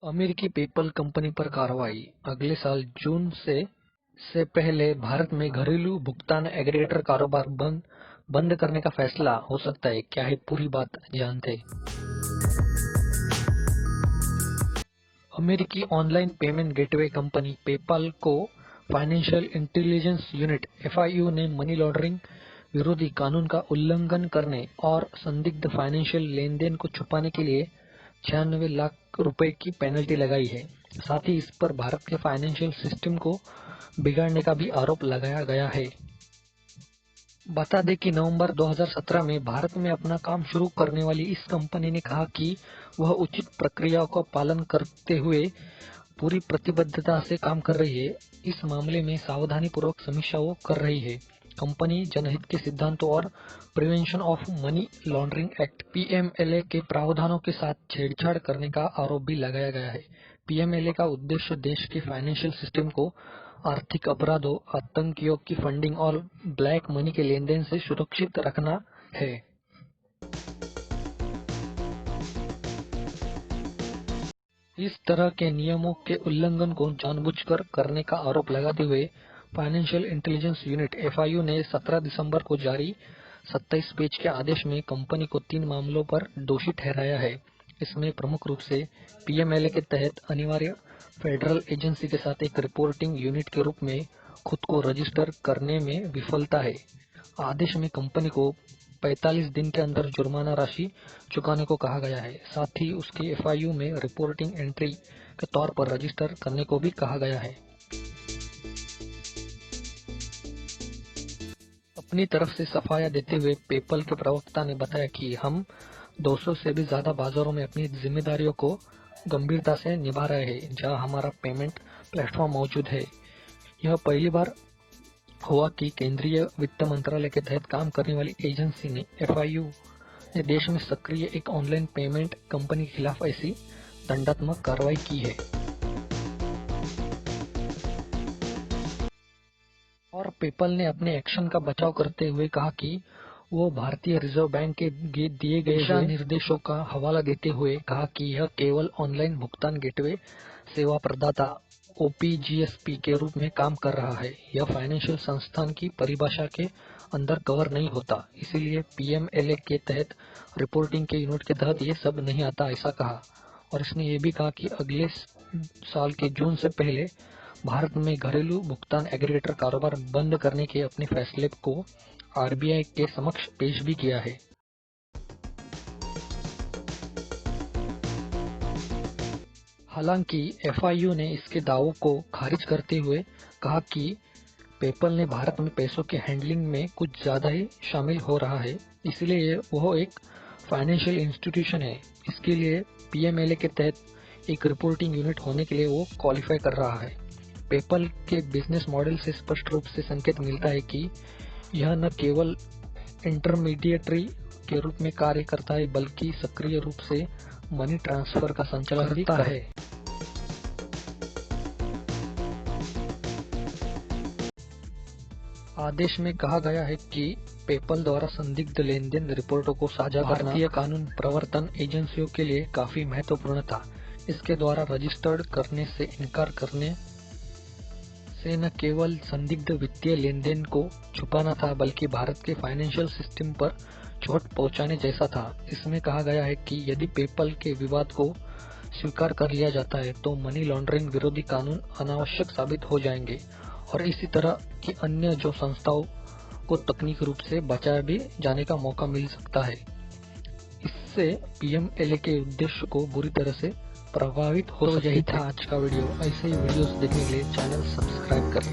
अमेरिकी PayPal company पर कार्रवाई। अगले साल जून से पहले भारत में घरेलू भुगतान एग्रीगेटर कारोबार बंद करने का फैसला हो सकता है। क्या है पूरी बात जानते हैं। अमेरिकी online payment gateway company PayPal को फाइनेंशियल इंटेलिजेंस यूनिट (FIU) ने मनी लॉन्ड्रिंग विरोधी कानून का उल्लंघन करने और संदिग्ध फाइनेंशियल लेनदेन को छुपाने के लिए 96 लाख रुपए की पेनल्टी लगाई है। साथ ही इस पर भारत के फाइनेंशियल सिस्टम को बिगाड़ने का भी आरोप लगाया गया है। बता दें कि नवंबर 2017 में भारत में अपना काम शुरू करने वाली इस कंपनी ने कहा कि वह उचित प्रक्रियाओं का पालन करते हुए पूरी प्रतिबद्धता से काम कर रही है। इस मामले में सावधानीपूर्वक समीक्षाओं कर रही है। कंपनी जनहित के सिद्धांतों और prevention of money laundering act (PMLA) के प्रावधानों के साथ छेड़छाड़ करने का आरोप भी लगाया गया है। PMLA का उद्देश्य देश के फाइनेंशियल सिस्टम को आर्थिक अपराधों, आतंकियों की फंडिंग और ब्लैक मनी के लेनदेन से सुरक्षित रखना है। इस तरह के नियमों के उल्लंघन को जानबूझकर करने का आरोप लगाते हुए फाइनेंशियल इंटेलिजेंस यूनिट (FIU) ने 17 दिसंबर को जारी 27 पेज के आदेश में कंपनी को 3 मामलों पर दोषी ठहराया है। इसमें प्रमुख रूप से PMLA के तहत अनिवार्य फेडरल एजेंसी के साथ एक रिपोर्टिंग यूनिट के रूप में खुद को रजिस्टर करने में विफलता है। आदेश में कंपनी को 45 दिन के अंदर जुर्माना राशि चुकाने को कहा गया है। साथ ही उसके FIU में रिपोर्टिंग एंट्री के तौर पर रजिस्टर करने को भी कहा गया है। अपनी तरफ से सफाया देते हुए पेपल के प्रवक्ता ने बताया कि हम 200 से भी ज्यादा बाजारों में अपनी जिम्मेदारियों को गंभीरता से निभा रहे हैं जहां हमारा पेमेंट प्लेटफॉर्म मौजूद है। यह पहली बार हुआ कि केंद्रीय वित्त मंत्रालय के तहत काम करने वाली एजेंसी ने FIU ने देश में सक्रिय एक ऑनलाइन पेमेंट कंपनी के खिलाफ ऐसी दंडात्मक कार्रवाई की है। और पेपल ने अपने एक्शन का बचाव करते हुए कहा कि वो भारतीय रिजर्व बैंक के दिए गए दिशा निर्देशों का हवाला देते हुए कहा कि यह केवल ऑनलाइन भुगतान गेटवे सेवा प्रदाता OPGSP के रूप में काम कर रहा है। यह फाइनेंशियल संस्थान की परिभाषा के अंदर कवर नहीं होता, इसीलिए PMLA के तहत रिपोर्टिंग के यूनिट के तहत ये सब नहीं आता, ऐसा कहा। और इसने ये भी कहा कि अगले साल के जून से पहले भारत में घरेलू भुगतान एग्रीगेटर कारोबार बंद करने के अपने फैसले को RBI के समक्ष पेश भी किया है। हालांकि FIU ने इसके दावों को खारिज करते हुए कहा कि पेपल ने भारत में पैसों के हैंडलिंग में कुछ ज्यादा ही शामिल हो रहा है, इसलिए वह एक फाइनेंशियल इंस्टीट्यूशन है। इसके लिए PMLA के तहत एक रिपोर्टिंग यूनिट होने के लिए वो क्वालिफाई कर रहा है। पेपल के बिजनेस मॉडल से स्पष्ट रूप से संकेत मिलता है कि यह न केवल इंटरमीडिएटरी के रूप में कार्य करता है बल्कि सक्रिय रूप से मनी ट्रांसफर का संचालन भी करता है। आदेश में कहा गया है कि पेपल द्वारा संदिग्ध लेनदेन रिपोर्टों को साझा करना भारतीय कानून प्रवर्तन एजेंसियों के लिए काफी महत्वपूर्ण था। इसके द्वारा रजिस्टर्ड करने से इनकार करने से न केवल संदिग्ध वित्तीय लेनदेन को छुपाना था बल्कि भारत के फाइनेंशियल सिस्टम पर चोट पहुंचाने जैसा था। इसमें कहा गया है कि यदि पेपल के विवाद को स्वीकार कर लिया जाता है तो मनी लॉन्ड्रिंग विरोधी कानून अनावश्यक साबित हो जाएंगे और इसी तरह की अन्य जो संस्थाओं को तकनीकी रूप से बचाए भी जाने का मौका मिल सकता है। इससे PMLA के उद्देश्य को बुरी तरह से प्रभावित हो सकती है। यही था आज का वीडियो। ऐसे ही वीडियोस देखने के लिए चैनल सब्सक्राइब करें।